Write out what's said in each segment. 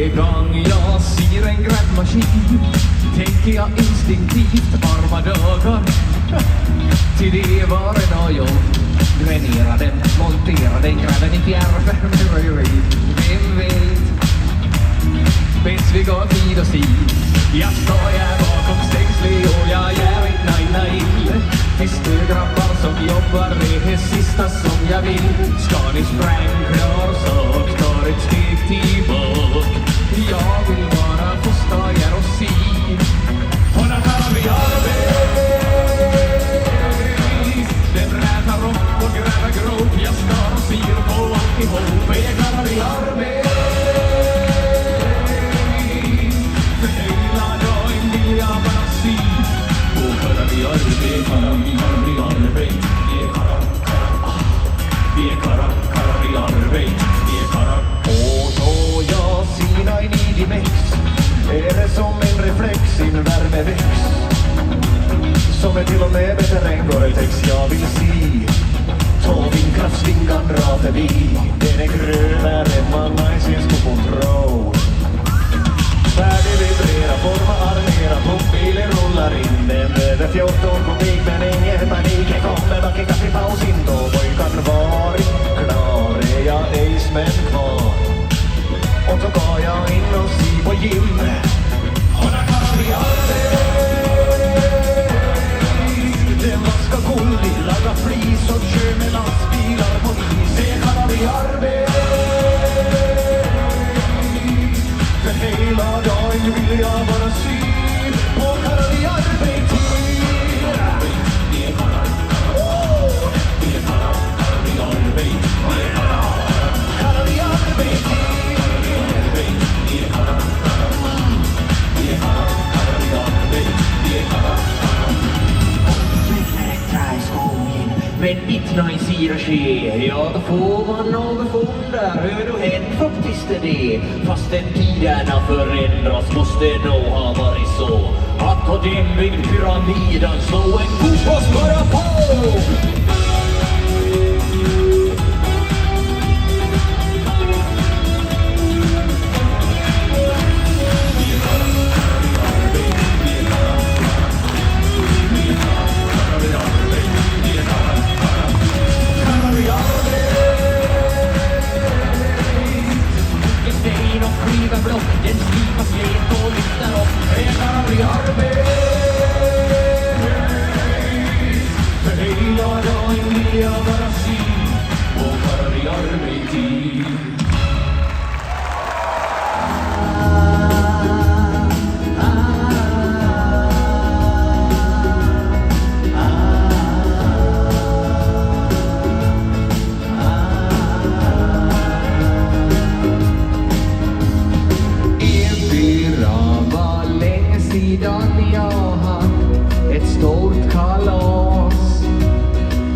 Varje gång jag ser en grävmaskin tänker jag instinktivt arma dagar. Till det var en av jag dränerar den, monterar den, gräver den i fjärrvärme. Vem vet? Bäst vi går tid och sid. Jag står här bakom stängslig och jag är inte nej. Visst du grabbar som jobbar är det sista som jag vill. Ska ni sprängklar sak, tar ett steg tillbaka. Jag vill bara få stå här och se. Och när tar vi arbete. Den rätar upp och gräver grop. Jag ska och ser på alltihop. Jag kallar vi arbete. För hela dagen vill jag bara se. Och kallar vi arbete, kallar vi arbete. Vi är karar, vi arbete. Vi är karar. Och då jag sina i Nidimex är det som en reflex in värmeväx. Som är till och med bättre än Gore-Tex. Jag vill se ta vindkraftsvingan dra förbi. Den är grönare än man någonsin ska få tro. Färdig vibrera, forma, armera, pumpbilen rullar in. Den över 14 kubik men ingen panik. Jag kommer bak i kaffepaus in då pojkan var klar. Är jag Aceman kvar? Och så går jag in och ser på gym. Och där kan vi arbeta. Det vaskar gullig, lagar flis och kör med lastbilar på is. Det kan vi arbeta. För hela dagen vill jag bara se. Och kan vi arbeta. Det är karar. Det är karar. Vi arbeta. Kan vi arbeta. Men mitt najsira ske, ja då får man något fundar hur du hänt faktiskt är det. Fast den tiderna förändras måste nog ha varit så att på den vid pyramiden slå en fotboll bara på. Den slipas let och lyfter upp. Det kan vi arbeta. För hela dagen vill jag bara se. Och kan vi arbeta. Jag hade ett stort kalas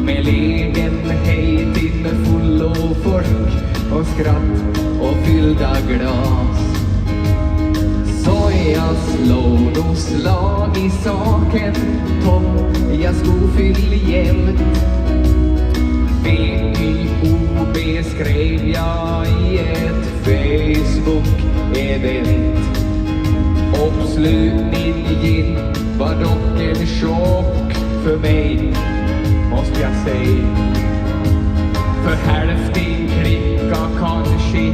med lägenhet inne full och folk och skratt och fyllda glas. Så jag slog då slag i saken, Tom, jag stod fyll jämt. VIOB skrev jag i ett Facebook-event. Uppslutningen var dock en chock för mig, måste jag säga. För hälften klickar kanske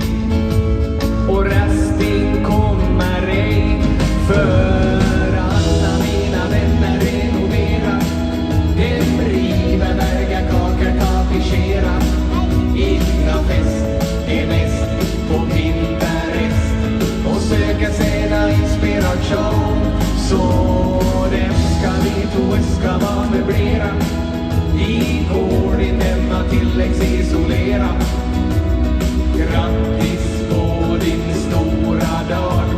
och resten kommer ej. För alla mina vänner renoverar, dem river, vägar, kakor, kapischerar. Inga fest är mest på Pinterest och söker sedan inspiration. Så dem ska vi tro ska vara möblera. Igår din denna tilläggsisolera. Grattis på din stora dag.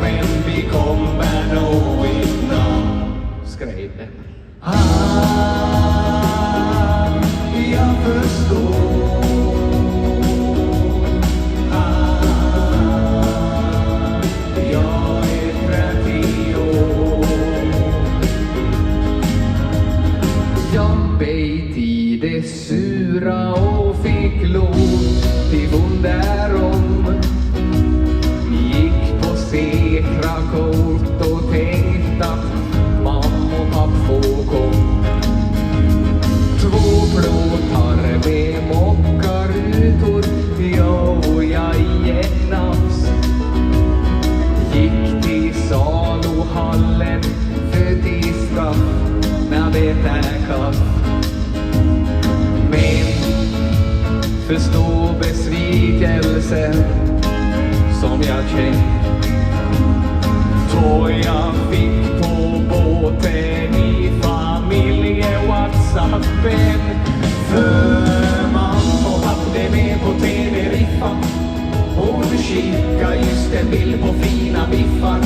jag fick på båten i familje-whatsappen. För mamma och pappa är med på TV-riffa. Hon kikar just en bild på fina biffar.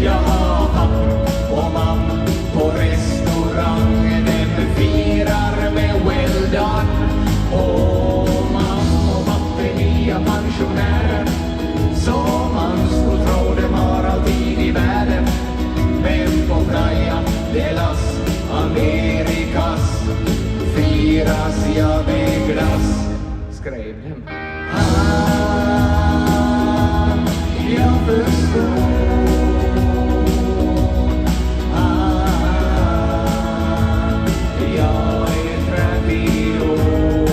Jag har papp och mamma på restaurangen. Den firar med well done. Och mamma och pappa är nya pensionärer. Som man skulle tro de har alltid i världen. Men på Praia de las Amerikas firas jag med glass. Skrev dem. Jag förstår. Jag är 30 år.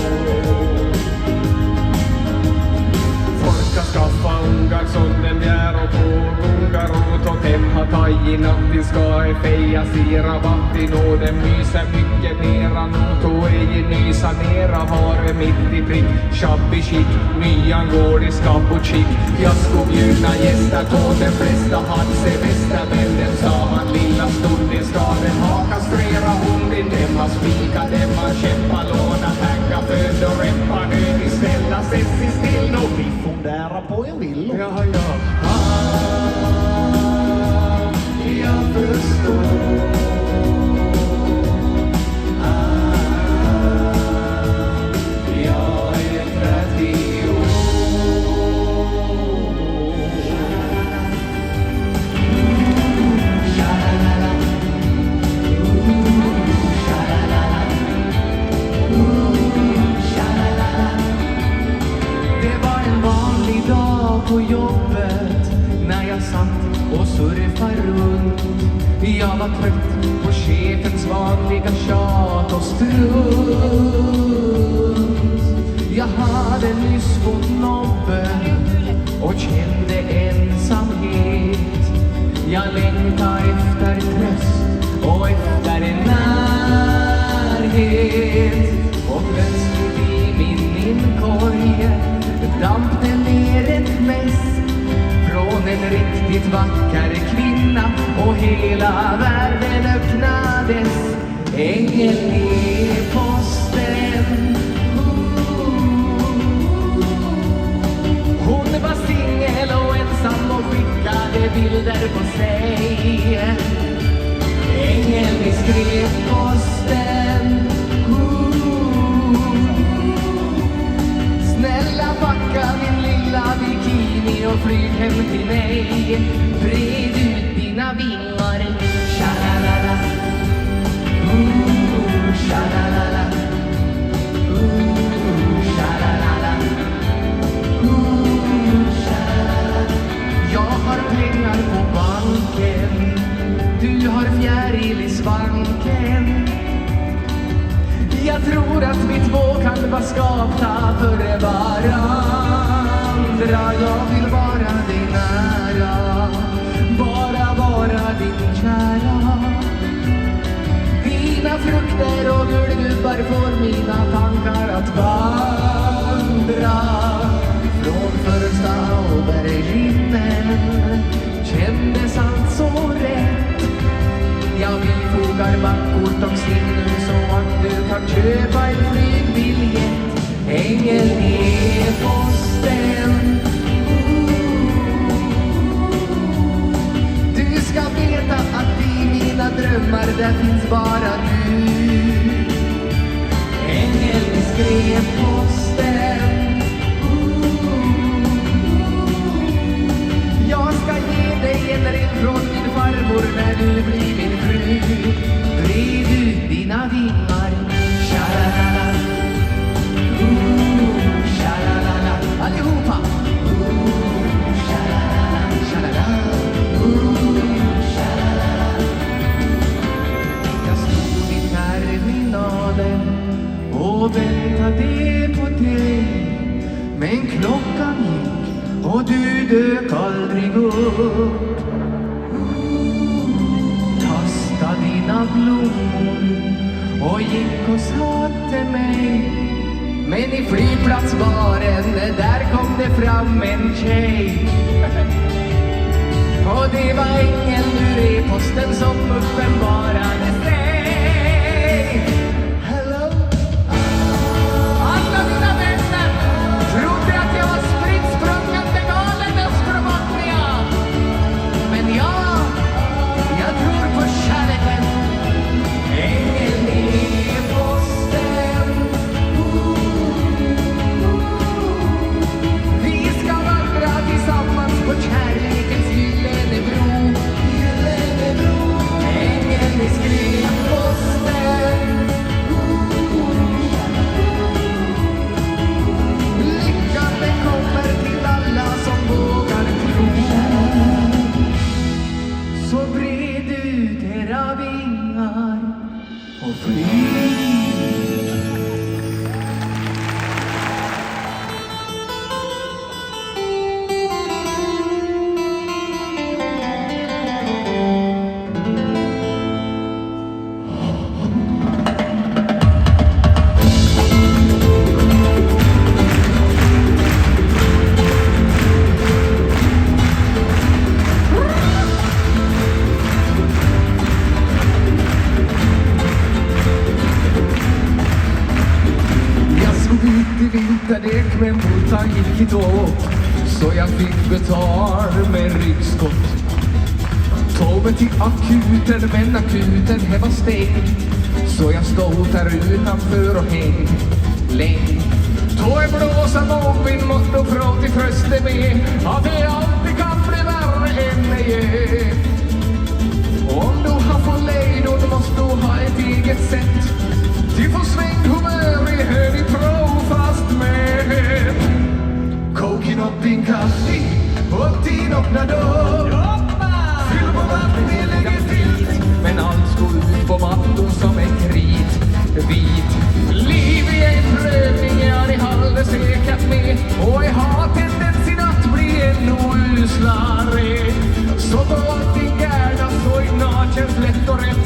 Folk har skaffat ungar som den bjär och på ungar och totem har tagit natt. Ska är fejas i rabatt i nåden myser mycket mera. Noto är ju nysa nera har det mitt i prick. Shabby chic, nyan går i skabb och chic. Jag skulle bjudna gäster på den flesta hade semester. Men den sa han lilla stund i staden ha kastrera hunden. Den har spika, den har kämpa, låna pengar, föd och reppa. Nu ställa sig still och vi funderar på en vill. Ja. Jag förstår. Jag är 30 år. Det var en vanlig dag på jobbet när jag satt och surfade runt. Jag var trött på chefens vanliga tjat och strunt. Jag hade nyss fått nobben och kände ensamhet. Jag längtade efter tröst och efter en närhet. Och plötsligt i min inkorg damp det ner ett mess från en riktigt vacker kvinna och hela världen öppnades. Ängeln i posten. Hon var singel och ensam och skickade bilder på sig. Ängeln i skrivposten. Snälla packa min lilla bikini och flyg hem till mig. Bred ut dina vingar. Shalalala. Shalalala. Shalalala. Shalalala. Jag har pengar på banken. Du har fjäril i svanken. Jag tror att vi två kan vara skapta för varandra. Jag vill vara din nära, vara din kära. Dina frukter och gulgubbar får mina tankar att vandra. Från första auberginen kändes allt så rätt. Jag bifogar bankkort och signum så att du kan köpa en flygbiljett. Ängeln i posten. Du ska veta att i mina drömmar där finns bara du. Ängeln i skrivposten. Jag ska ge dig en ring från min farmor när du blir min fru. Bred ut dina vingar. Shalalala. Shalalala. Allihopa. Shalalala. Shalalala. Shalalala. Jag stod i terminalen och väntade på dig. Men klockan gick och du dök aldrig upp. Kasta dina blommor och gick och sa till mig. Men i flygplatsbaren där kom det fram en tjej. Och det var ängeln du uppenbarade sig. Hello. Alla mina vänner trodde att jag var spritt sprungande galen österbottnia. Men jag tror på kärleken. Ängeln i posten. Vi ska vandra tillsammans på kärlekens gyllene bro. Ängeln i skrivposten. Lyckan den kommer till alla som vågar tro. Så bred ut era vingar och flyg. Vinterdäck med motorn gick hit åt, så jag fick betal med ryggskott. Tog mig till akuten, men akuten här var stängd, så jag stod där utanför och häng länge. Tog en blåsa mångvind mot och från till tröste med att det alltid kan bli värre än det är. Om du har fått lejdon måste du ha ett eget sätt. Du får svängt humör i hög pro fast med. Koken upp din kaffe och din öppna dörr. Fyll på vatten, det lägger filt, men allt går ut på mattan som en krit. Vit liv i en prövning, ja det håller säkert med. Och jag har tendensen att bli ännu uslare. Så då allting gärna så ignat känns lätt och rätt.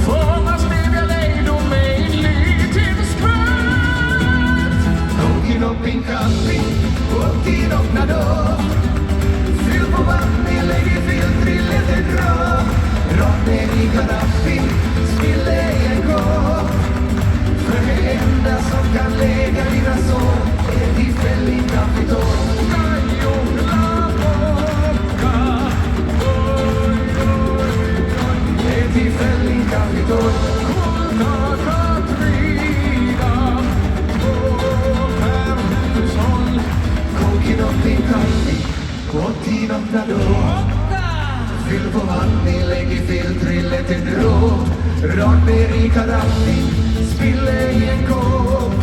Får man stävja lejdon med en liten skvätt. Koken upp din kaffe och din öppna dörr. Fyll på vatten, lägger filter i lätt dra. Rakt ner i karaffin, spille i en kopp. För det enda som kan lägga dina sår är tillfällig kapital. Är tillfällig kapital. Korta Katrina, per hushåll. Koken upp din kaffe och din öppna dörr. Fyll på vatten, lägg i filtrillet en dropp. Rakt ner i karaffin, spille i en kopp.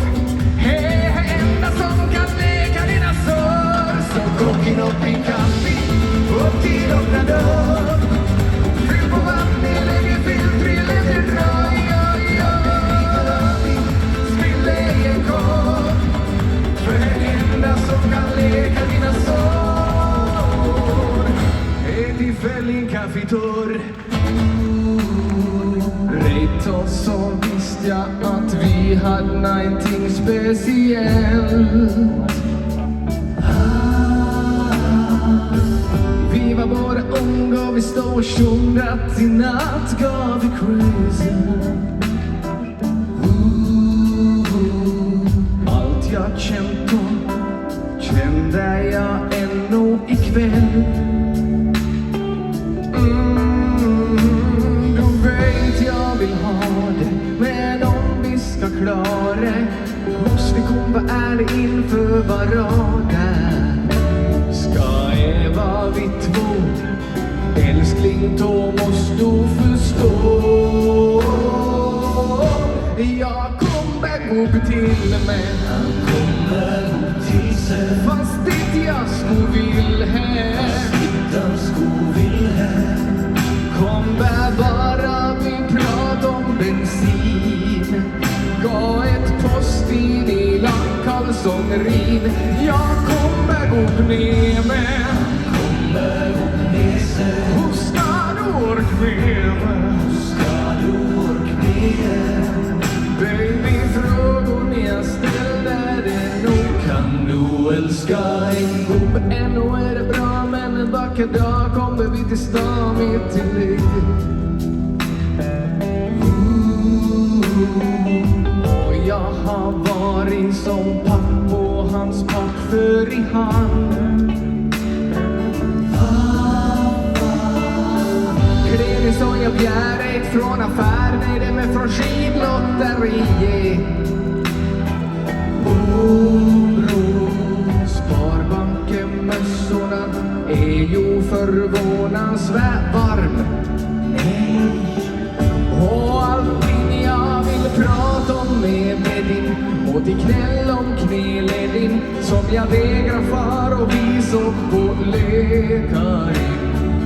Hej, enda som kan läka dina sår. Så koken upp din kaffe och din öppna dörr. Fyll på vatten, lägg i filtrillet en dropp. Spille i en kopp. För det enda som kan läka dina sår är tillfällig kaffetorr. Rätt och så visste jag att vi hade någonting speciellt. Vi var bara unga och vi stod och sjöng att i natt gav vi crazy. Allt jag känt då kände jag ännu ikväll. Jag vill ha det, men om vi ska klara det måste vi komma ärlig inför varandra. Ska jag vara vi två, älskling, då måste du förstå. Jag kommer gå till mig, fast det jag sko vill här. Kom bara vi pratar om bensin. Gå ett post in i lackkalsongerin. Jag kommer gå ner med. Hur ska du orka med? Baby, frågor jag ställer det nog. Kan du älska en god? Ännu är det bra, men en vacker dag kommer vi till stan mitt i livet. hand. Klenig som jag bjäret från affär. Nej, det är med från skidlotteriet. Oro, Sparbanken-mössorna är ju förvånansvärt varm. Och allting jag vill prata om med din och till knäll om knäledin som jag vägrar för och visa upp och leka i.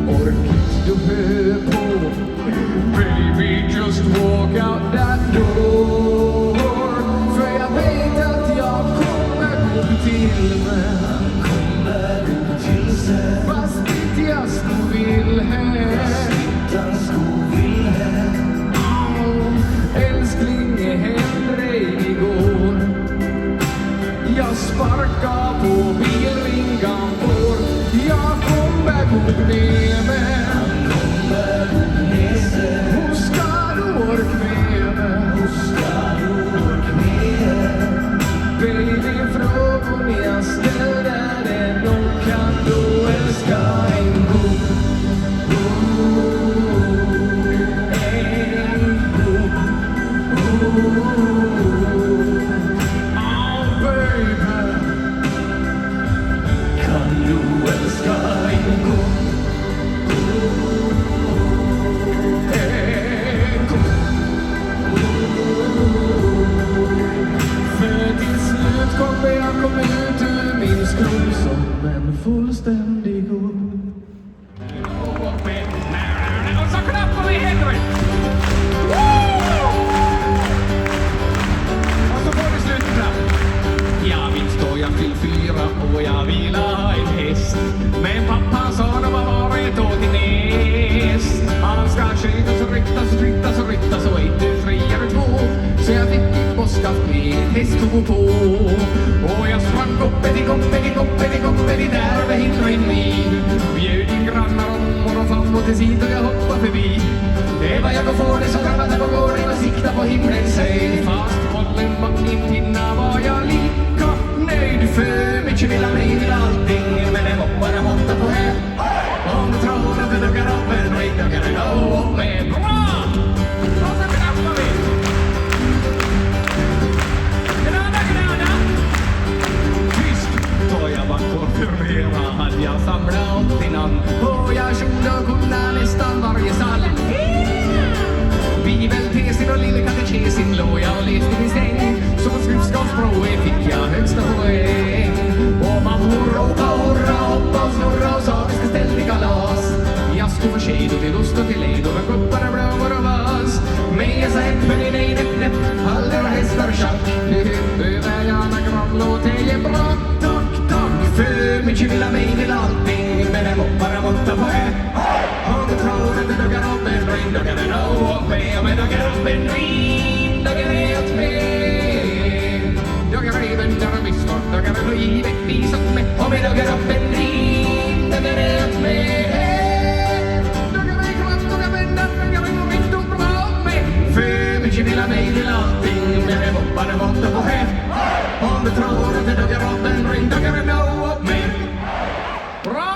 Orkigt du hör på, baby just walk out that door. För jag vet att jag kommer gå till mig. Fast inte jag stod vill här. Älskling, hände igår. Jag sparkar på bilringan vår. Jag kommer gå ner med. Hur ska du ork med mig? Baby, frågor jag ställer är nog kan du älska en gång. Fullständig god. Och så klappar vi Henrik! Och så får vi sluta. Jag vill stå, jag vill fyra och jag vill ha en häst. Men pappa sa det var ett år till näst. Han ska skjutas och ryttas och 1, 2, 3 eller 2. Så jag fick i påskaft med en hästsko på. Och jag sprang koppedi där över hindra en mil. Bjöd in grannar om och fram och till sidan jag hoppar förbi. Det var jag och får det så grannade på gården och sikta på himlen sig. Fast bollen bak min pinna var jag lika nöjd. För mycket vill ha mig till allting. Men det var bara måtta på här. Om du tror att du duggar upp en ring, då kan du gå upp med bra! Och så knappar vi! Tyst! Då jag var konfirmerad hade jag samlat innan. Och jag trodde och kunde nästan varje psalm. Bibeltesin och lille katekesin låg jag och leste i min säng. Så på skriftskapsprovet fick jag högsta poäng. Och man hurra, hoppa och snurra och sa vi ska ställa i kalas. Jag stod för tjej och till lust och till led och med kuppar och blåmor och vas. Men jag sa häppen i nej, näpp, halder och hästar tjack. Över gärna granlåt, det är bra, tack. För mycket vill ha mig till allting. Men det må bara måtta på här. Om du tror att du duggar upp en ring, då kan du nå upp med. Om jag duggar upp en ring, då kan jag ett med. Duggar även där och missfart, då kan du givetvis upp med. Om jag duggar upp en ring, då kan jag ett med. Duggar mig klart, duggar vänner, duggar mig och mitt och bra med. För mycket vill ha mig till allting. Men det må bara måtta på här. Om du tror att du duggar upp en ring, då kan du nå upp med. Bra!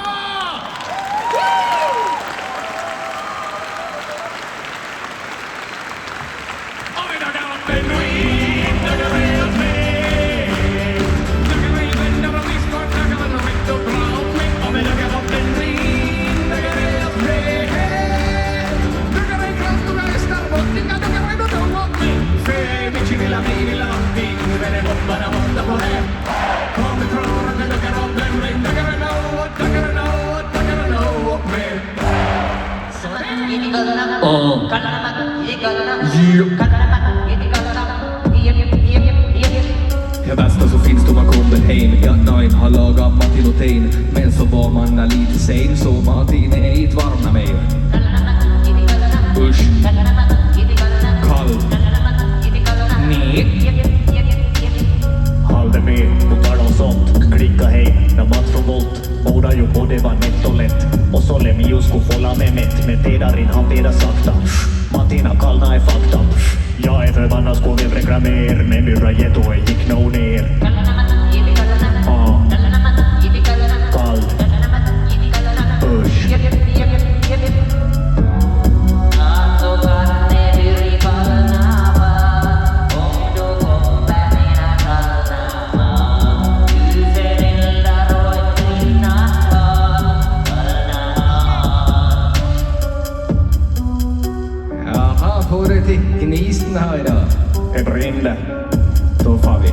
Ja, bästa så finns då man kommer hem. Ja, Nine har lagat Martin och Tain. Men så var man lite sen. Så Martin är inte varna mer. Usch. Kall. Nej. Håll det med, och tar de sånt. Klicka hej, när man från volt. Båda ju på det var nätt och lätt. Och så Lemius skulle fålla med mätt. Men pedarin han peda sakta. Martina kallna är fakta. Jag är förbannad sko vi bräckra mer. Men myrra getto gick nog ner. Jaha, får du till gnisten här idag? Det brinner. Då far vi.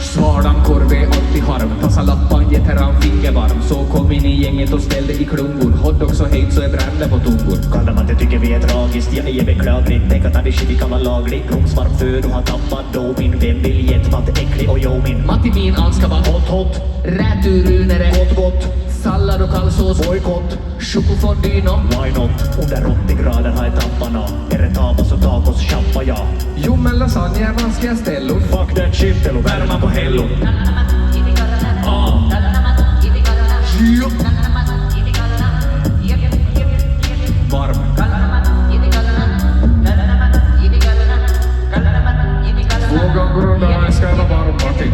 Svalan korve alltid harm, passa lappan, ge terran fingervarm. Så kom in i gänget och ställde i klungor. Hotdog så höjt så är brände på tungor. Kallar man det tycker vi är tragiskt, jag är beklagligt. Tänk att all shit kan vara laglig. Rumsvarm föd och har tappat domin. Vem vill jättematt, äcklig och jomin. Matti min allt ska vara Hot hot, räturunere, gott gott, sallad och kallsås, bojkott. chokofondyno. Why not? Under 80 grader har jag tapparna. Är det tapas och tacos, tjappa ja. Jo men lasagne är vanskliga ställor. Fuck that shit, eller värma på hello. Varm. Två gånger om dagen ska jag vara varm, Martin.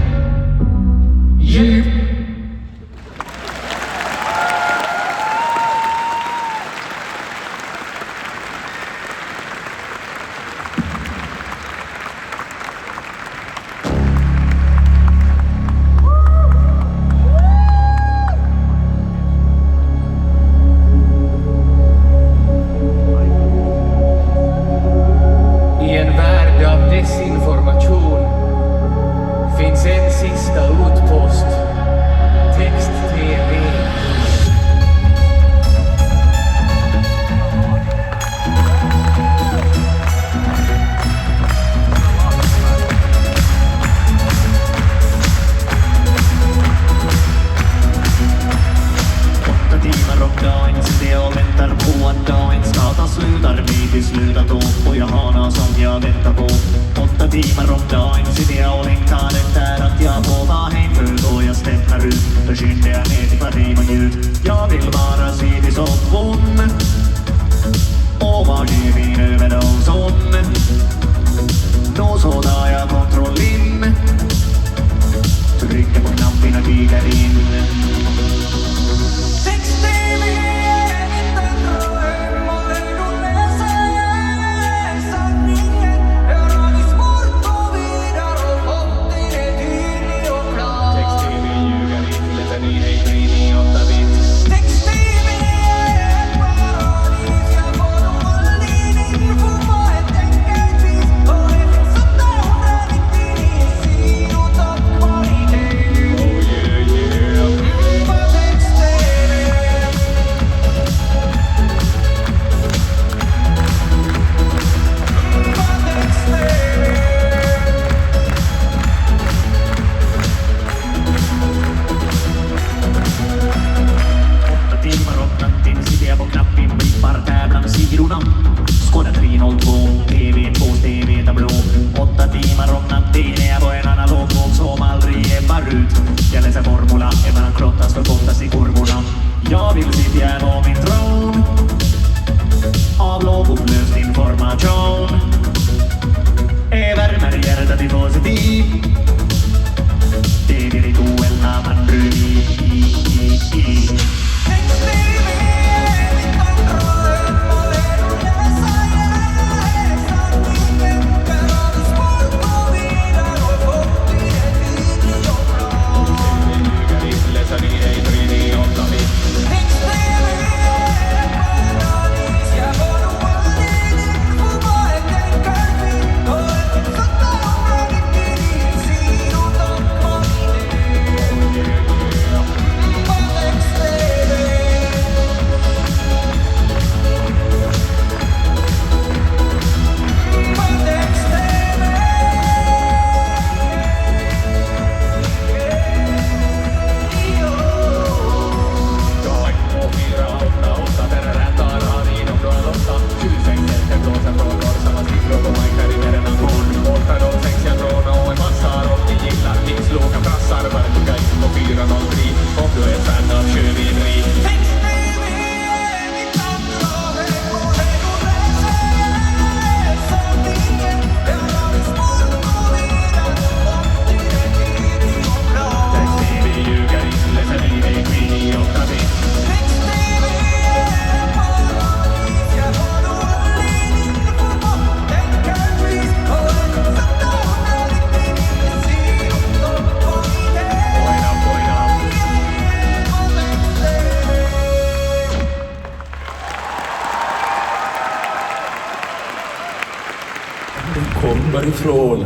Giv. I en värld av desinformation finns en sista utpost. Text-tv. Timmar om dagen sitter jag och väntar på att dagen ska ta slut. Har vi beslutat om och jag har något som jag väntar på. 8 timmar om dagen sitter jag och längtar efter att jag får vara hem. För då jag stämmer ut, då skyndar jag ner till parti och ljud. Jag vill bara se dig som hon och var ger min överdoson. Då så tar jag kontroll in, trycker på knappen och dyker in. Den kommer ifrån.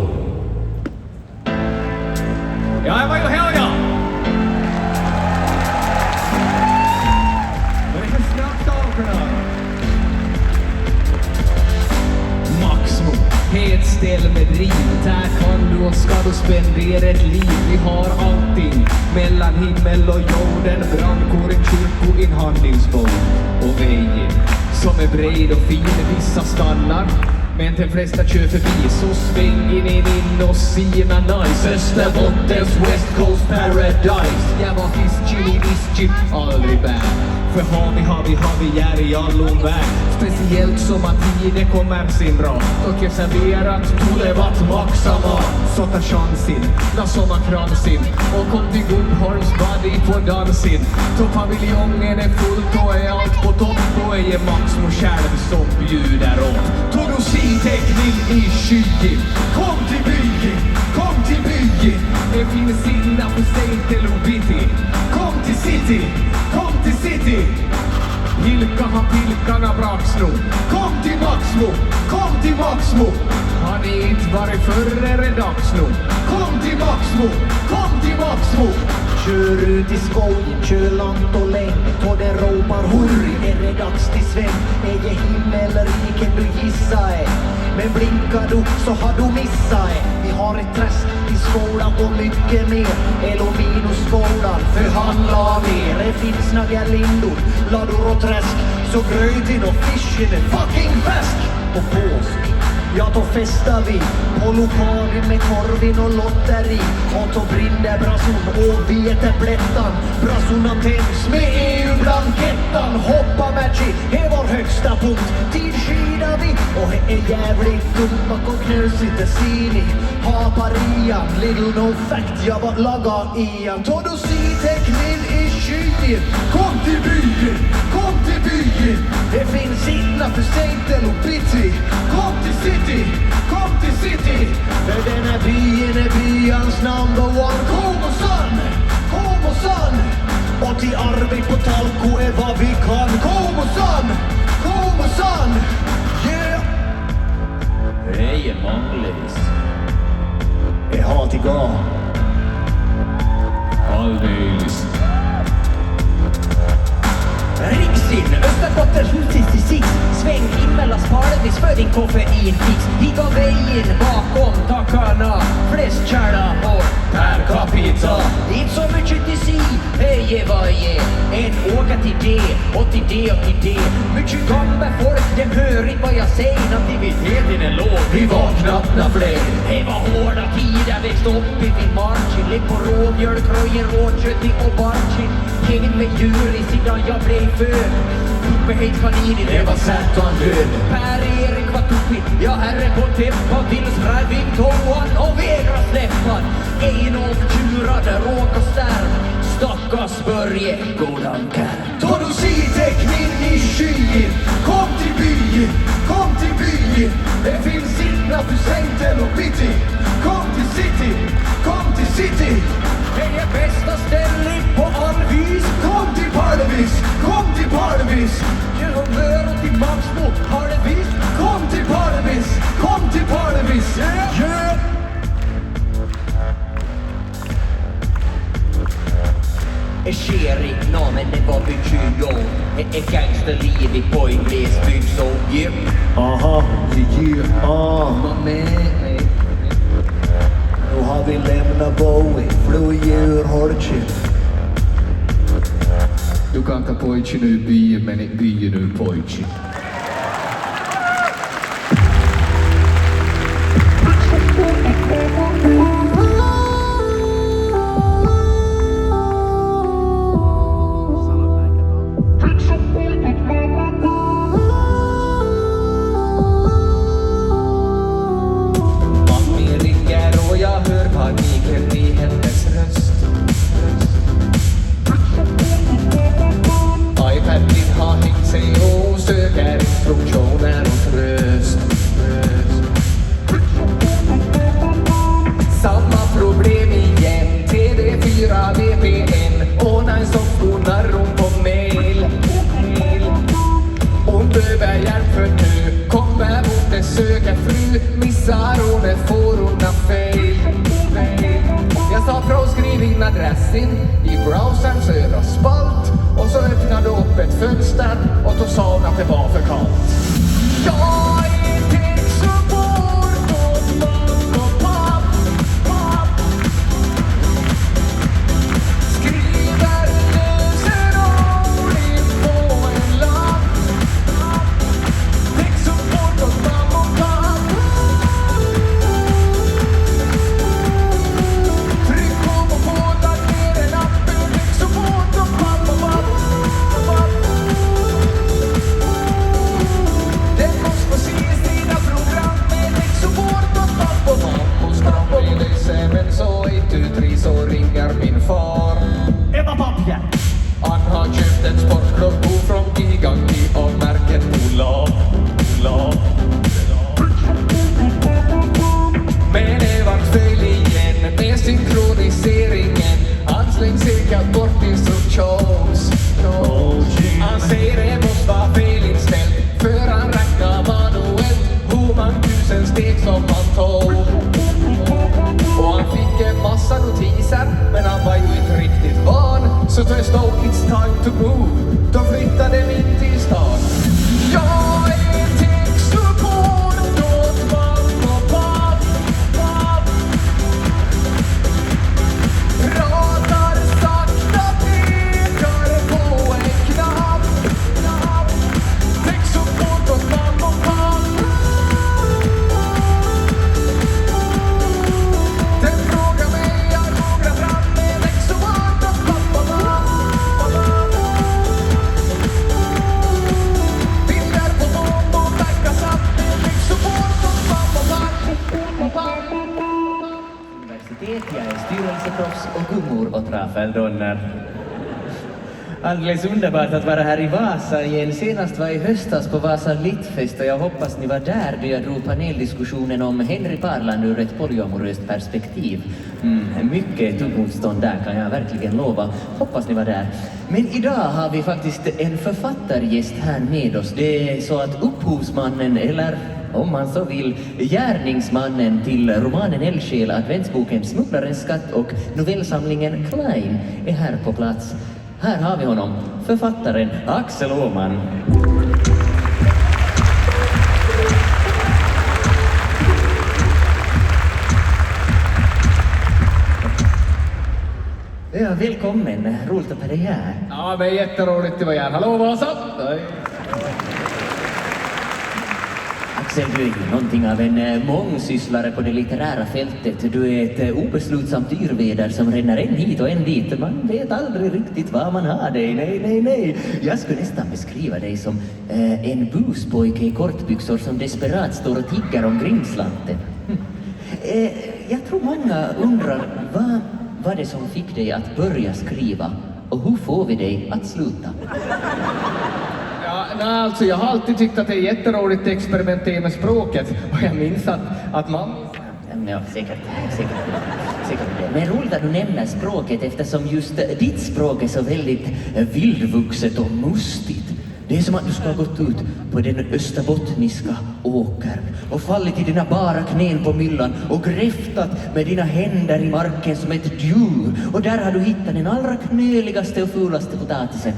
Ja, jag var ju här, ja. Men det är snabbt sakerna. Maxmo. Ett ställe med driv, där kan du och ska du spendera ett liv. Vi har allting mellan himmel och jorden. Brandkåren, kyrko, inhandlingsboll och vägen som är bred och fin. Vissa stannar, men de flesta kör förbi. Så svänger ni in och sina nice. Österbottens West Coast Paradise. Jag var fiskchili, vischi, aldrig bär. För har vi är i allom väg. Speciellt som att tiden kommer sin bra. Och jag serverat tulevat maxama. Så ta chansin, la sommarkramsin. Och kom till Gubbholms buddy på dansin. Då paviljongen är fullt och är allt på topp. Då är det Maxmo själv som bjuder upp. Tog du sidteckning i skyn. Kom till byn, kom till byn. Det finns inna för sent eller bitti. Kom till city, kom till city. Hilka har pilkarna braksno. Kom till Maxmo, kom till Maxmo. Har ni inte varit förr är det dags nu. Kom till Maxmo, kom till Maxmo. Kör ut i skogen, kör långt och längt och det ropar hurri, är det dags till sväng? Är det himmelriket du gissar är? Men blinkar du så har du missat är. Vi har ett träsk i skolan och mycket mer. Elominusskolan förhandlar mer. Det finns nagelindor, lador och träsk. Så gröten och fischen är fucking fäsk. Och påsk, ja då festar vi på lokalen med korvin och lotteri. Och då brinner brason och veteplättan. Brasorna tänds med EU-blankettan. Hoppa matchi, det är vår högsta punkt. Tid skidar vi och det är jävligt dumt. Bakom knösigt sini, haparian. Little no fact, jag var laga igen. Ta du sidteckning i skyn. Kom till byn, kom till byn. Det finns inna för sent eller bitti. Kom till city, kom till city. För den här byn är byans number one. Kom och son. Och till arbete på Talko är vad vi kan. Kom och son. Yeah. Hej, Manglis. Jag har till gå. Alldeles. Riksin, Österbottens hustis. Sväng in mellan sparvis för din koffeinfix. Hit av vägen bakom takarna. Fläskkärla och per capita. Inte så mycket till si, hej varje. En åka till det och till det och till det. Mycket gamla folk, dem hör inte vad jag säger. Nativiteten är låg, vi var knappt när fler. Det var hårda tider, växt upp i min margin. Lägg på råmjölk, röjen, rådkött och bargin. Hängd med djur i sidan jag blev född. Uppehejskanin, det var Satan död. Per-Erik var tuffig, jag herre på täppan. Tills räving tåan och vägra släppan. En av tjurade råkar stärm. Stackars Börje, godan kär. Ta du sidteckning i skyn. Kom till byn, kom till byn. Det finns inna för sent eller bitti. Kom till city, kom till city. Det är bästa stället på allvis. Kom till Pardevis, kom till Pardevis. Ge humör till Maxmo, har det visst. Kom till Pardevis, kom till Pardevis. Yeah. Är sherry, men det var betyg. Det är gangsterliv på en glesbygd så yeah. Aha, Var med. nu har vi lämnat Bowie, flodjur, hårdchip. Du kan ta pojken ur byen, men inte byen ur pojken. Mammi ringer och jag hör paniken i hennes röst. iPadin har hängt sig och söker läs in i browserns södra spalt och så öppnade du upp ett fönster och då sa hon att det var för kallt. Jag är tech-support åt mamma och pappa. Skriver lösenord in på en lapp. Tech-support åt mamma och pappa. Tryck på och ladda ner en app. Tech-support åt mamma och pappa. Den måste få se sina program med tech-support åt mamma och pappa. Skrapa i lyse men så 1, 2, 3 så ringer min far. Eva Pappia! Han har köpt en sportklubbo från Giganti av märket Olav. Men det var fel igen med synkroniseringen. Han släng säkert bort instruktions. Han säger det måste vara felinställt för han räknar manuellt hur man 1000 steg som man tog. Och han fick en massa notiser men han var ju inte riktigt van. Så då stod it's time to move. Då flyttade vi till stan. Jag är tech-support åt mamma och pappa. Pratar sakta, pekar på en knapp. Tech-support åt mamma och pappa. Den frågar mig, jag vågar fram med tech-support åt pappa. Bilder på bomb och verkar satt med tech-support åt pappa. Universitet, jag är styrelseproffs och gummor och trafeldonner. Alldeles underbart att vara här i Vasa igen. Senast var i höstas på Vasa Littfest och jag hoppas ni var där då jag drog paneldiskussionen om Henry Parland ur ett polyamoröst perspektiv. Mycket tuggmotstånd där kan jag verkligen lova. Hoppas ni var där. Men idag har vi faktiskt en författargäst här med oss. Det är så att upphovsmannen, eller om man så vill, gärningsmannen till romanen Eldsjäl, adventsboken Smugglarens skatt och novellsamlingen Klein är här på plats. Här har vi honom, författaren Axel Åhman. Ja, välkommen. Roligt att ha dig här. Ja, men jätteroligt att vara här. Hallå Vasa! Axel, du är ju någonting av en mångsysslare på det litterära fältet. Du är ett obeslutsamt yrväder som ränner en hit och en dit. Man vet aldrig riktigt vad man har dig. Nej. Jag skulle nästan beskriva dig som en buspojke i kortbyxor som desperat står och tiggar om grindslanten. Jag tror många undrar vad var det som fick dig att börja skriva och hur får vi dig att sluta? Ja, nej, alltså jag har alltid tyckt att det är jätteroligt att experimentera med språket. Och jag minns att man... Ja, säkert det. Men roligt att du nämner språket eftersom just ditt språk är så väldigt vildvuxet och mustigt. Det är som att du ska ha gått ut på den österbottniska åkern och fallit i dina bara knän på myllan och gräftat med dina händer i marken som ett djur. Och där har du hittat den allra knöligaste och fulaste potatisen.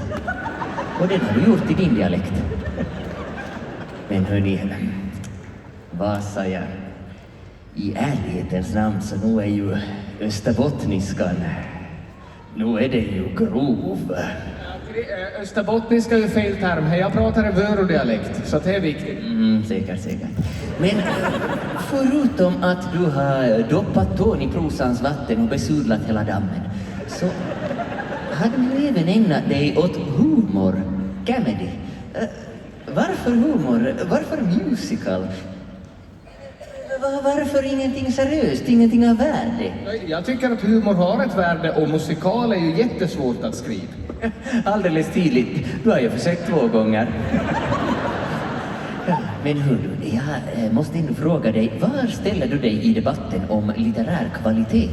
Och den har du gjort i din dialekt. Men hörni, vad sa jag? I ärlighetens namn så nu är ju österbottniskan, nu är det ju grov. Österbottniska är ju fel term. Jag pratar en vörodialekt, så det är viktigt. Säkert. Men förutom att du har doppat tån i prosans vatten och besudlat hela dammen, så har du även ägnat dig åt humor, comedy. Varför humor? Varför musical? Varför ingenting seriöst, ingenting av värde? Jag tycker att humor har ett värde och musikal är ju jättesvårt att skriva. Alldeles tydligt. Du har ju försökt 2 gånger. Men hördu, jag måste ändå fråga dig, var ställer du dig i debatten om litterär kvalitet?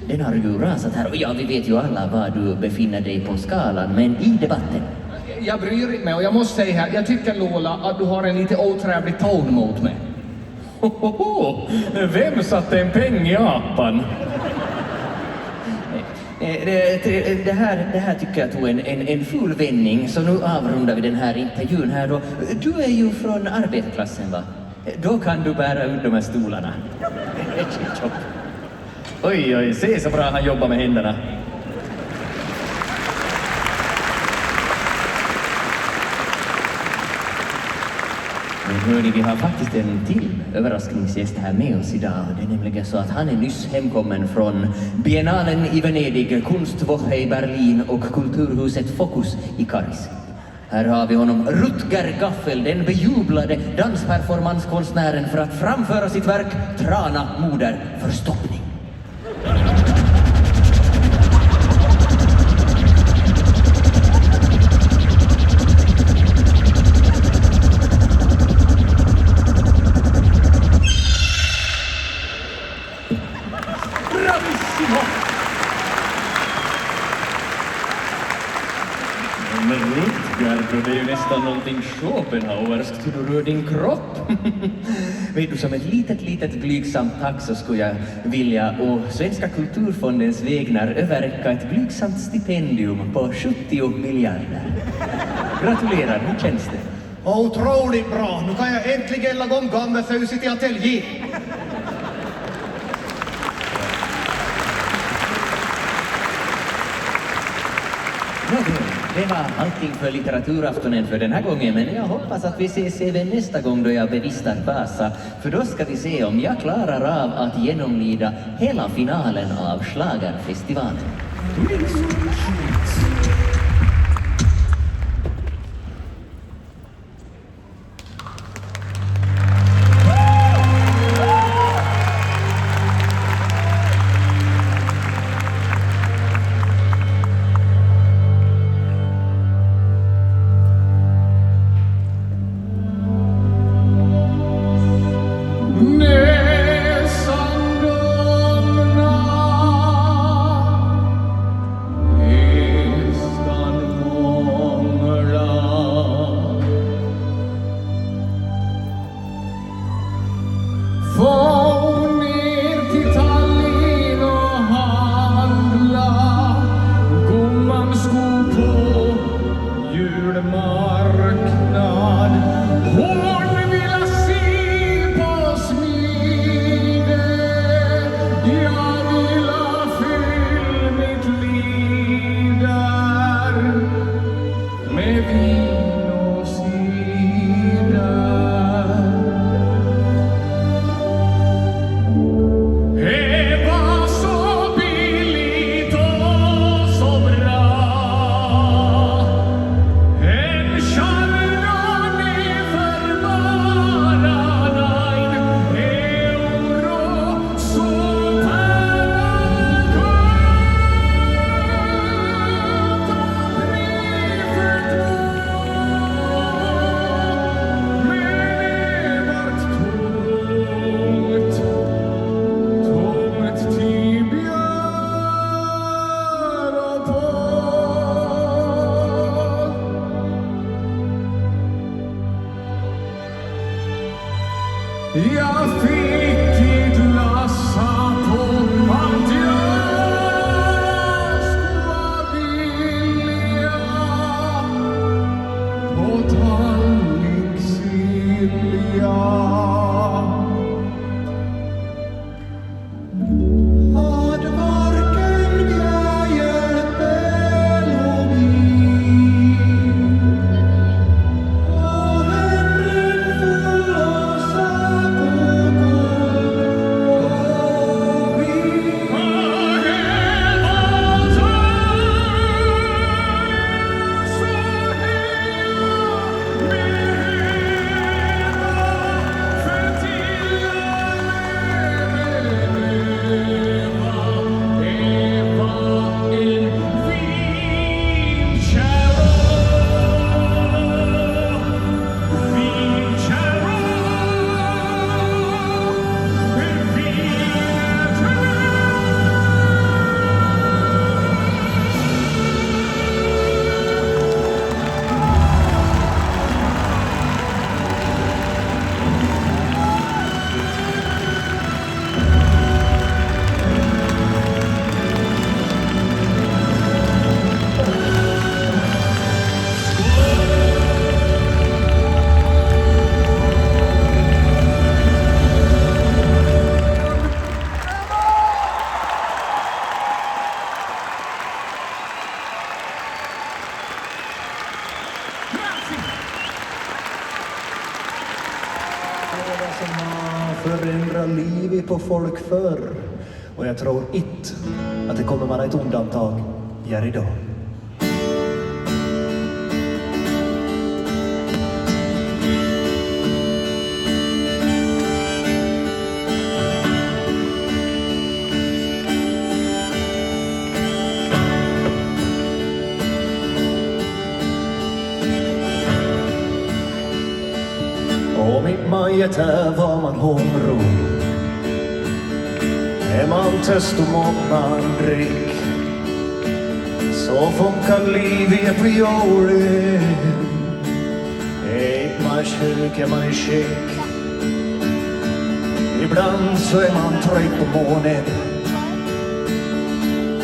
Den har ju rasat här och ja, vi vet ju alla var du befinner dig på skalan, men i debatten. Jag bryr mig och jag måste säga här, jag tycker Lola att du har en lite otrevlig ton mot mig. Vem satte en peng i apan? Det här tycker jag tog en full vändning, så nu avrundar vi den här intervjun här då. Du är ju från arbetarklassen, va? Då kan du bära ut de här stolarna. Oj, se så bra han jobbar med händerna. Men hörni, vi har faktiskt en till överraskningsgäst här med oss idag. Det är nämligen så att han är nyss hemkommen från Biennalen i Venedig, Kunstwoche i Berlin och Kulturhuset Focus i Karis. Här har vi honom, Rutger Gaffel, den bejublade dansperformanskonstnären, för att framföra sitt verk Trana moder förstoppning. Men Rutger, det är ju nästan någonting Schopenhauerskt hur du rör din kropp. Vet du, som ett litet blygsamt tack så skulle jag vilja å Svenska kulturfondens vägnar överräcka ett blygsamt stipendium på 70 miljarder. Gratulerar, hur känns det? Otroligt bra! Nu kan jag äntligen laga om gammelfuset i ateljé. Det var allting för litteraturaftonen för den här gången, men jag hoppas att vi ses även nästa gång då jag bevistar Vasa, för då ska vi se om jag klarar av att genomlida hela finalen av Schlagerfestivalen. Jag fick ett lassa på allt jag ska vilja på tallrik Silja. Att varken glädje melodi och hemren förlossa Som har förändrat livet på folk förr. Och jag tror inte att det kommer vara ett undantag här idag. Och mitt majet är var man hungrig. Är man töst och må man drick. Så funkar livet på jorden. Är man sjuk är man sjuk. Ibland så är man trött på månen.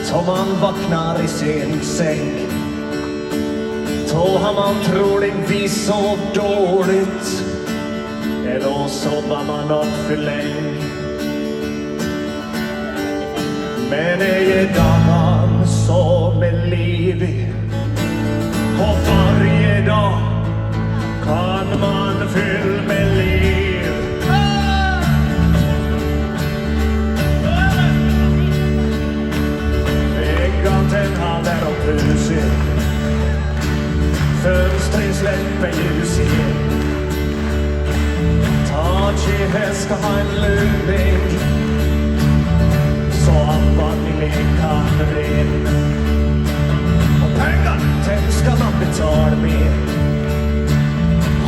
Så man vaknar i sin säng. Då har man troligtvis så dåligt. Eller sover man upp för länge. Men är dagen som är livig. Och varje dag kan man fylla med liv. Vägganten handlar om huset. Fönstren släpper ljus igen. Taget ska ha en lugning. Så att familjen kan ren. Och pengar, den ska man betala med.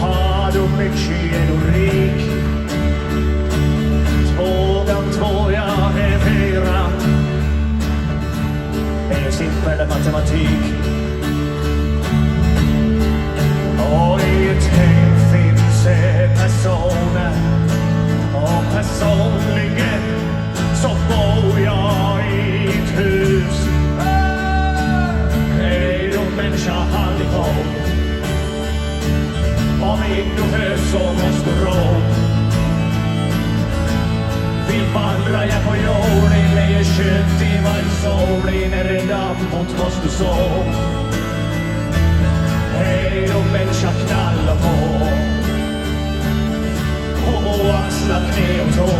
Har du mycket är du rik. 2 gånger 2 är 4. Det är simpel matematik. Och i ett hem finns personer. Och personligen så bor jag i ett hus. Är du människa allihop? Om inte du hör så måste du råd. Vill vandra jag på jorden. Lägger kött i varje sol. När det dammot måste du sova. Är du människa knalla på. Och axla knä och tå.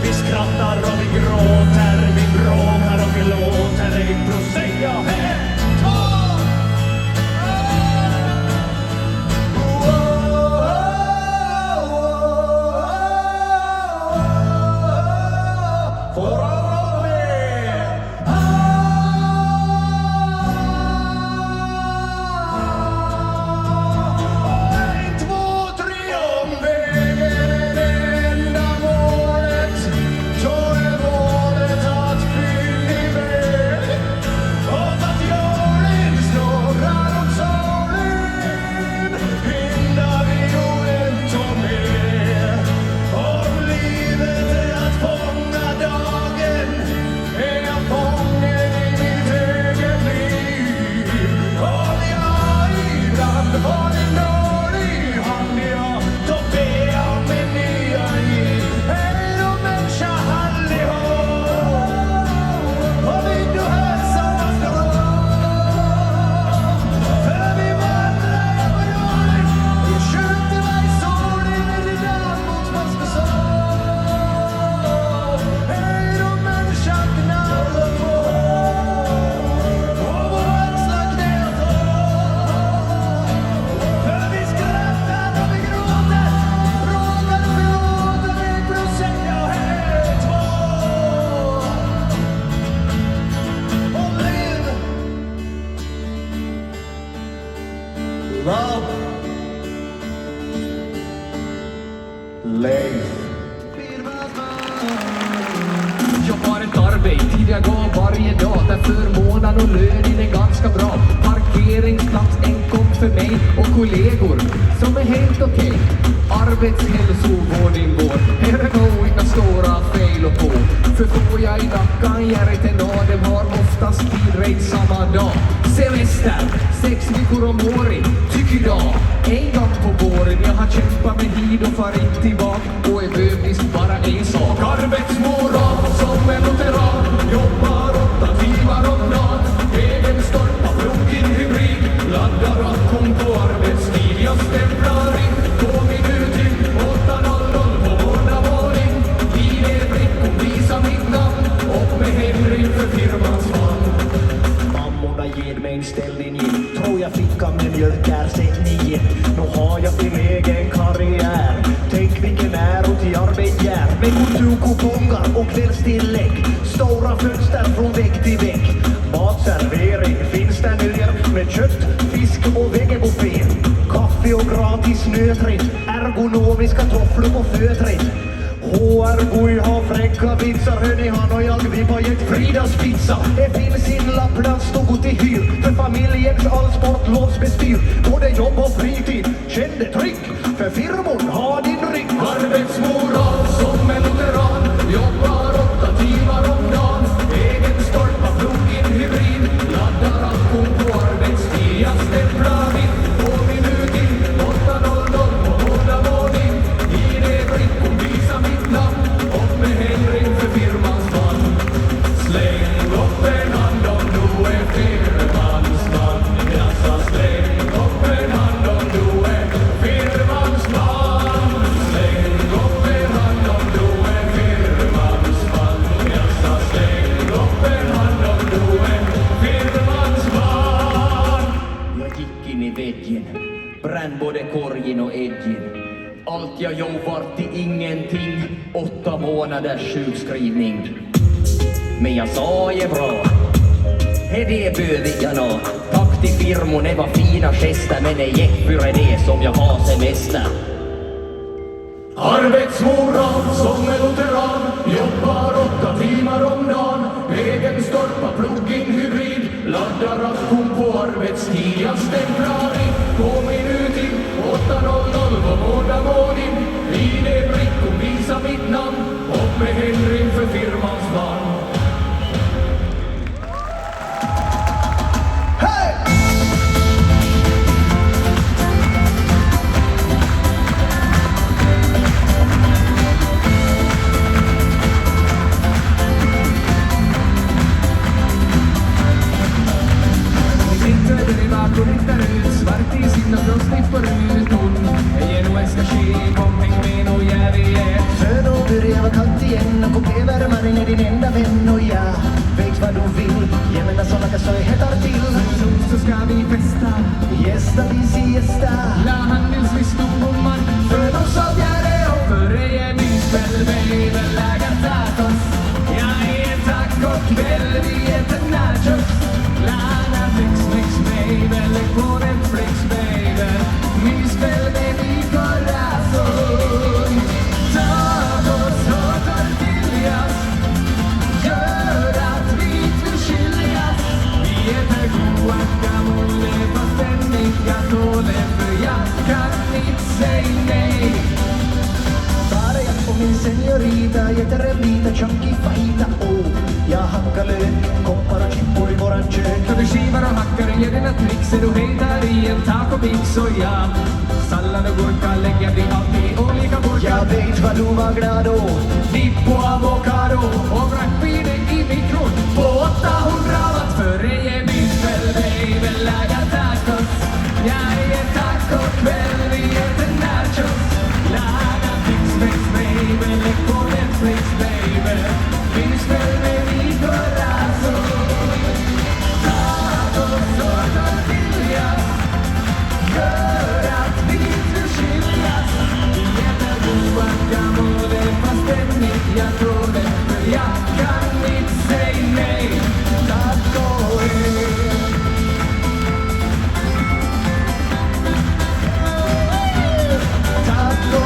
Vi skrattar och vi gråter, vi bråkar och vi låter dig säga ett, 2. Jag har ett arbete, tid jag går varje dag. Därför månaden och lönen är ganska bra. Parkeringsplats enkom för mig och kollegor som är helt okej. Arbetshälsovård ingår. Här är nog inga stora fel och på. För får jag i Nackan, Järitenad, de har oftast tidrejt samma dag. Semester, 6 veckor om året, tycker jag. En gång på våren, jag har kämpat med hid och far inte tillbaka. Och är bövnis bara en sak. Arbetsmoral som en lutheran. Jobbar 8 timmar om dagen. Egen stolpa, broken hybrid. Laddar och kom på arbetstid. Jag stämplar in. Chokobongar och kvällstillägg. Stora fönster från vägg till vägg. Matservering finns där ner med kött, fisk och vegebuffé. Kaffe och gratis nöträtt. Ergonomiska tofflor på föträtt. HR-boy har fräcka pizzar. Hörni, han och jag, vi har gett Fridas pizza. Det finns in Lappland stod till hyr. För familjens allsportlovsbestyr. Både jobb och fritid, kände tryck. För firmon har din rygg. Arbetsmoral som en lutheran. Jobbar 8 timmar om dagen. Egen stolpa, plug-in hybrid. Laddar aktion på arbetstid. Jag stämplar mitt på minuten. 8:00 på måndag morgon. I det blick och visa mitt namn. Och med Henrik för firmans man. Släng upp en hand om du är firmans man. Jag sa släng upp en hand om du är firmans man. Släng upp en hand om du är firmans man. Jag sa släng upp en hand om du är firmans man. Jag gick in i väggen, brann både korgen och äggen. Allt jag jobbar till ingenting, 8 månaders sjukskrivning. Men jag sa är bra, det behöver jag nå. Tack till firmon, det var fina gester. Men det gick för det som jag har semester. Arbetsmoral som en lutheran. Jobbar 8 timmar om dagen. Egen stolpa, plug-in hybrid. Laddar aktion på arbetstid. Jag stämplar in på minuten. 8:00 på måndag morgon. I det blick och visa mitt namn. Och med Henrik för firmans man. Svart i sina bröst slipper ut hon. Jag nog älskar tjej, kom häng med och jävig är. För då börjar jag vara kallt igen och kopiervärmaren är din enda vän. Och jag vet vad du vill, ge mig sådana så jag hettar till. Så ska vi festa, Gästa vi siesta. la handelsvisdomar. För då sa jag det och för dig är myspel, baby, laga tacos. Jag är tacokväll, vi äter nachos. Lana mix, mix, baby, lägg på Netflix, baby. Myspel, baby, corazon. Tacos och tortillas gör att vi förskiljas. Vi äter guacamole fast den inte tåle. För jag kan inte säga nej. Bara jag och min señorita äter en vita chunky fajita. Oh, jag hackar lök, koppar och chippor i våran kök. När du skivar och hackar ger dina tricks. Är du hejdar i en tacomix och ja. Sallad och gurka lägger vi alltid olika burkar. Jag vet vad du var glad då. Dipp på avokado och bräckpinne i mikron på 800 watt. För dig är myspel, baby, laga tacos. Jag är tacokväll, vi äter nachos. Laga fix, fix, baby, lägg på Netflix, baby. Myspel, baby, corazon. Tacos och tortillas gör att vi förskiljas. Vi äter guacamole fast den inte jag trodde. För jag kan inte säga nej. Taco Taco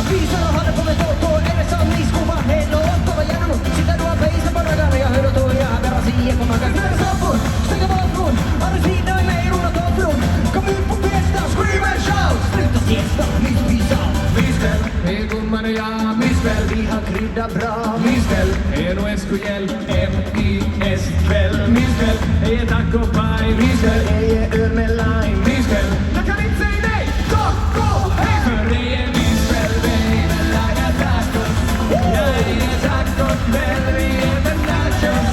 Visar och håller på med tåg på. Är det som ni skovar hela åt? Vad gör du? Sitter du och fejsar på rögarna? Jag hör och tår, jag har bara sier på magen. Nu är det stoppor, stänga bakgrund. Har du sidan med mig, rona toppron? Kom ut på festa, scream and shout. Sluta siesta, myspisa. Myspel, är gumman och jag. Myspel, vi har kryddat bra. Myspel, N-O-S-K-L, M-I-S-kväll. Myspel, är taco pie. Myspel, Det är öl med lime. myspel. Jag kan inte säga nej. Taco, hej! För det är myspel, baby, laga tacos. Jag är tacokväll, vi äter nachos.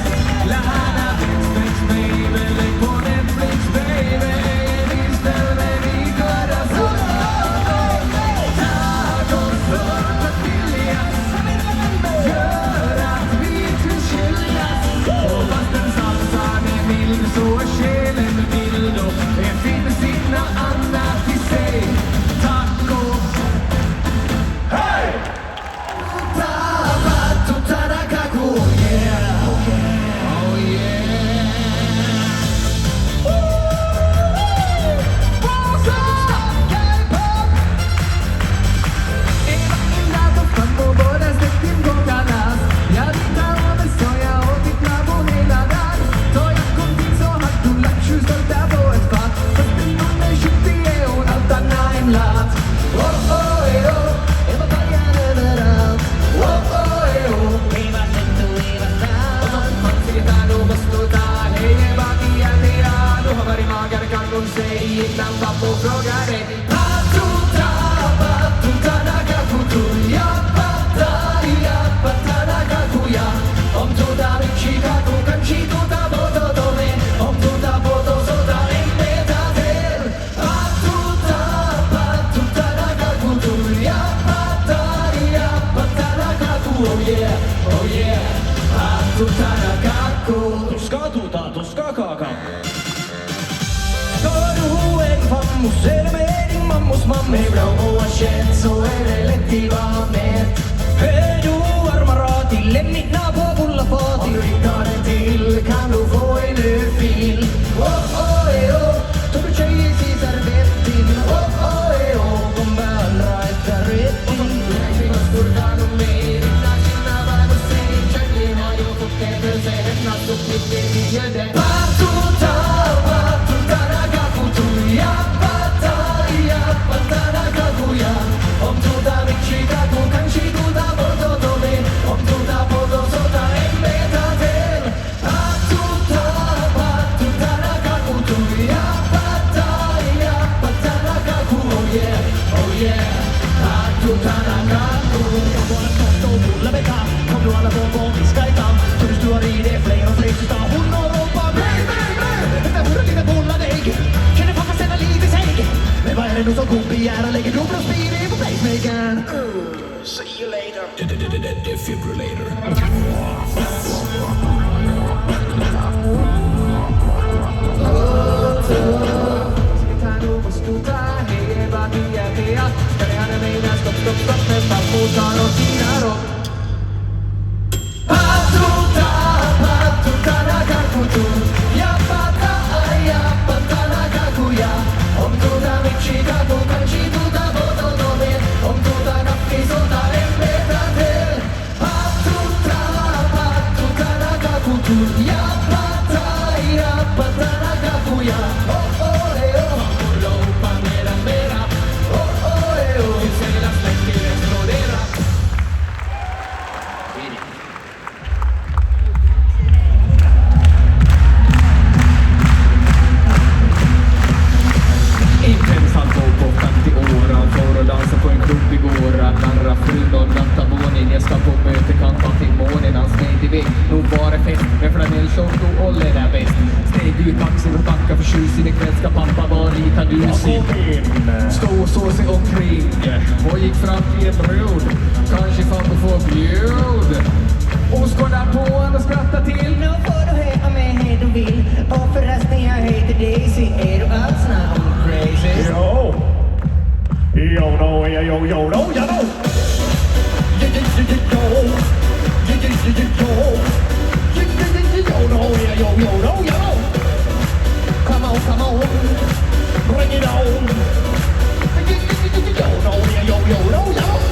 Lana fix, fix, baby, lägg på Netflix, baby. Myspel, baby, corazon. Tacos och tortillas gör att vi förskiljas. Och fast den hon säger innan pappa frågar dig. Patuta, patuta, nagakutuya, pataya, patanagakuya. Om tuta michikaku kan chikuta boto dome. Om tuta boto soda en metatel. Patuta, patuta, nagakutuya, pataya, patanagaku. Oh yeah, oh yeah. Patuta, nagaku. Du ska kaka. Ska du en fammus är det med din mammos mamma? Med blå och kött så är det lätt i vanet. Hör du armar till lämnitna på bullafat? Om du inte har en till kan du få en örfil. Då du tjejer sisar vettin. Kom andra efter rättin. Kring skurkan och med dina kina bara gå säg. Kärlek har ju fått det för sig. Hämnas upp mitt i göden. Patuta, patuta, nagakutuya, pataya, patanagakuya. Om tuta michikaku kan chikuta boto dome. Om tuta boto soda en metatel. Patuta, patuta, nagakutuya, pataya, patanagaku. Oh yeah, oh yeah. Patuta, nagaku. Bara stolt och bulla med kapp. Kom du alla på vad vi ska i kamp. Så du stuar i det fler och fler. Så tar hon och ropar brej, brej, brej. När hon är lite bollad ägg. Känner pappa ställa liv i säng. Men vad är det nu som kom begär och lägger dubbel och speed i på pacemakern? See you later. Defibrillator. Patuta, patuta, nagakutu. Ya pataya, patanagakuya. Om tuta michikaku kan chikuta boto dome. Om tuta kaffi soda en metatel. Patuta, patuta, nagakutu. Ya pataya, patanagakuya. Ropa mera, mera. Tills hela släkten exploderar. Intens han går på 50 år. Han får och dansa på en klubb igår. Att narra frun och natta våning. Jag ska på möte kantan till månen. Han smed iväg, nog var det fest. Med flanellshort och Olle där bäst. Steg ut taxin och backa för tjusig. Ikväll ska pappa vara lika dusig. Stå och så sig omkring. Och gick fram till en brud. Kanske fan på få bjud. Och skådar på honom och skrattar till. Nu får du heta mig hej du vill. Och förresten jag heter Daisy. Är du alls now crazy? Yo. Yo, no, yo, yo, no, yo, no. Come on, come on. Bring it on.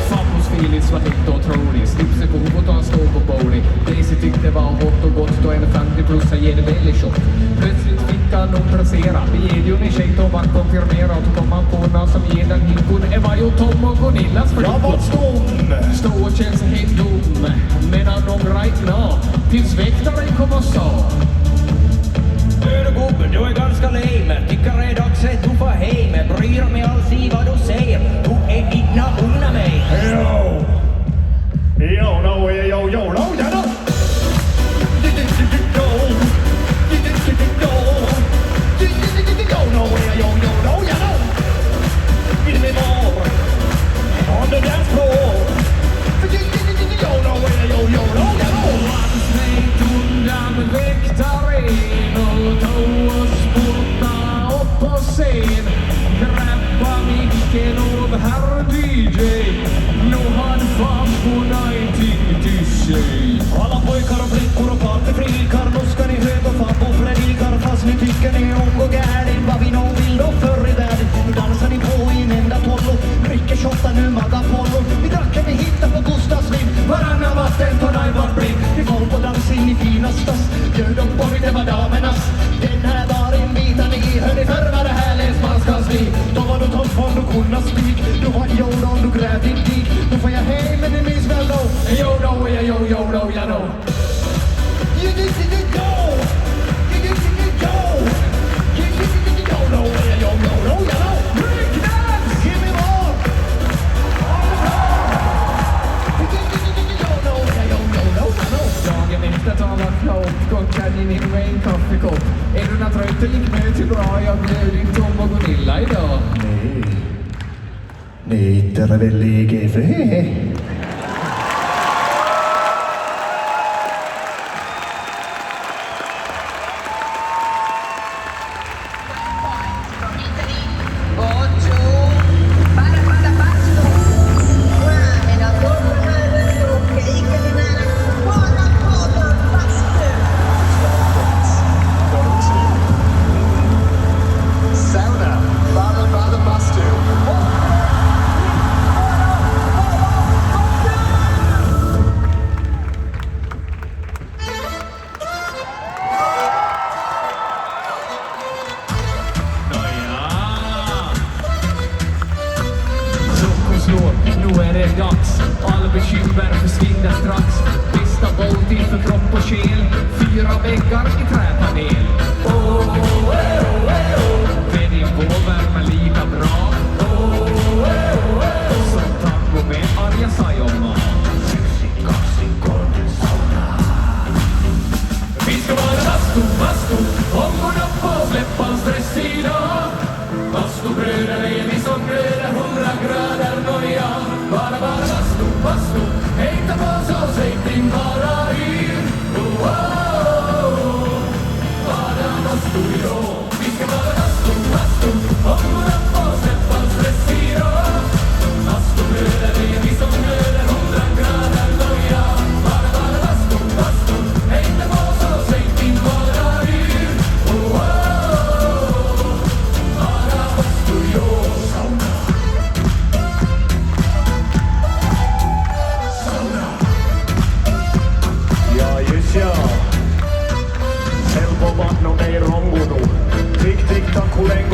Fabbos Felix var helt otrolig. Slipset på huvudet och han stod på bowling. Daisy tyckte var hot och gott. Då en 50-plussare ger det väldigt shot. Plötsligt fick han nog placera. Bejed en tjej Tom att konfirmera. Och kom han på någon som ger den hinkon. Eva och Tom och Gunillas för Jag var stum. Stå och känns helt dum. Medan de right now. Tills väktaren kom och sa. Hör du gubben, du är ganska lame. Tycker det är dags att du får hem. Bryr mig alls i vad du säger. Du är inna unna mig. Yo. Yo, no, yo, yo, no, yo, no. On the dance floor. Yo, no, yo, yo, no, yo. Han smält undan väktaren och tog och spurta upp på scen. Grabba micken av herr DJ. Nu har farsorna ingenting till sig. Alla pojkar och flickor och partyfrikar. Nu ska ni höga fabbo predikar. Fast ni tycker ni är ung och gärning. Vad vi nog vill då förr i världen. Nu dansar ni på i en enda tollo. Dricker shotta nu magapollo. Vi drack vi hittar på Gustavsvin. Varannan vatten tar dig vart blick. Vi får på dans in i finastas. Bjöd upp och det var damernas. Den här var invitan i. Hör ni för vad det här länsmanskansli. Då var du tom från du kunna spik. Du var i jorden du grävde din dik. Nu får jag hem men ni minns väl då. Yo, no, yo, jag know. You go. You go. You go. kaffekopp. Är du trött och gick med till bra? Jag bjöd in Tom och Gunilla idag. Nej, inte är väl IGV. Nu är det dags, alla bekymmer försvinner strax. Bästa bolltid för kropp och själ, 4 väggar i träpanel. Med din vårvärme lika bra som tango med Arja Saijonmaa. Vi ska vara bastu, ångorna på, släppa stress idag. Bastubröder är vi som bröder, 100 grader noja. Bara bastu, hejta på så säg din bara yr. Bara bastu idag. Vi ska vara bastu, ångorna på, släppa stress idag. Bastubröder är vi som bröder, 100 grader noja. Bara bastu, hejta på så säg din bara yr. Helppo vanno ei rongunut. Tik tik tak kulen